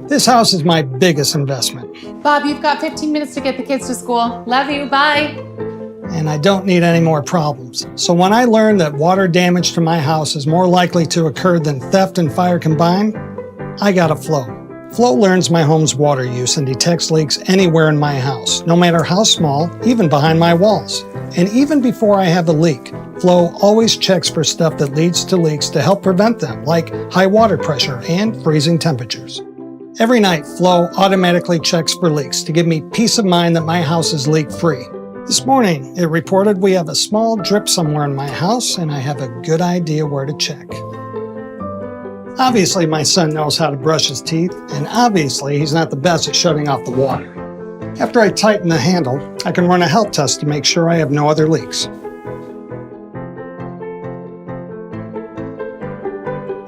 This house is my biggest investment. Bob, you've got 15 minutes to get the kids to school. Love you, bye. And I don't need any more problems. So when I learned that water damage to my house is more likely to occur than theft and fire combined, I got a Flow. Flow learns my home's water use and detects leaks anywhere in my house, no matter how small, even behind my walls. And even before I have a leak, Flow always checks for stuff that leads to leaks to help prevent them, like high water pressure and freezing temperatures. Every night, Flow automatically checks for leaks to give me peace of mind that my house is leak-free. This morning, it reported we have a small drip somewhere in my house, and I have a good idea where to check. Obviously, my son knows how to brush his teeth, and obviously, he's not the best at shutting off the water. After I tighten the handle, I can run a health test to make sure I have no other leaks.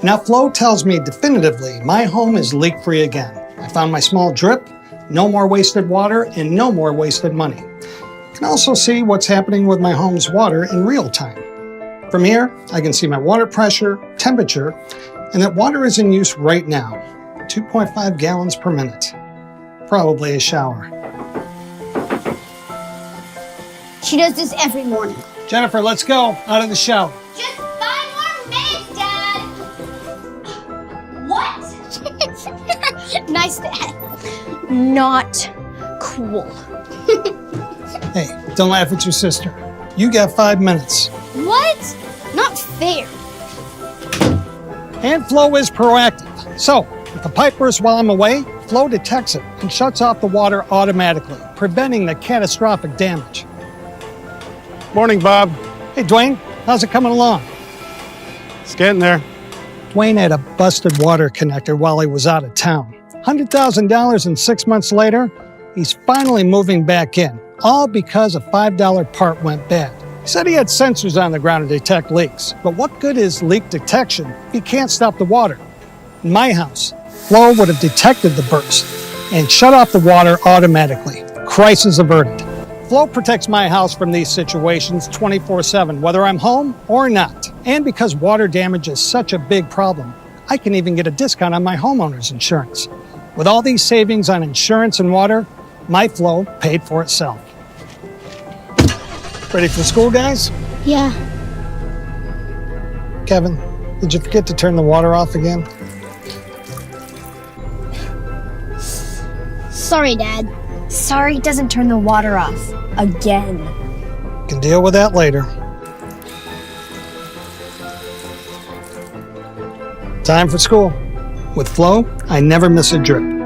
Now, Flow tells me definitively my home is leak-free again. I found my small drip, no more wasted water, and no more wasted money. I can also see what's happening with my home's water in real time. From here, I can see my water pressure, temperature, and that water is in use right now, 2.5 gallons per minute. Probably a shower. She does this every morning. Jennifer, let's go, out of the shower. Just 5 more minutes, Dad! What? Nice, Dad. Not cool. Hey, don't laugh at your sister. You got 5 minutes. What? Not fair. And Flow is proactive. So, if the pipe bursts while I'm away, Flow detects it and shuts off the water automatically, preventing the catastrophic damage. Morning, Bob. Hey, Dwayne, how's it coming along? It's getting there. Dwayne had a busted water connector while he was out of town. $100,000 and 6 months later, he's finally moving back in, all because a $5 part went bad. He said he had sensors on the ground to detect leaks, but what good is leak detection if he can't stop the water? In my house, Flow would have detected the burst and shut off the water automatically. Crisis averted. Flow protects my house from these situations 24/7, whether I'm home or not. And because water damage is such a big problem, I can even get a discount on my homeowner's insurance. With all these savings on insurance and water, my Flow paid for itself. Ready for school, guys? Yeah. Kevin, did you forget to turn the water off again? Sorry, Dad. Sorry doesn't turn the water off. Again. Can deal with that later. Time for school. With Flow, I never miss a drip.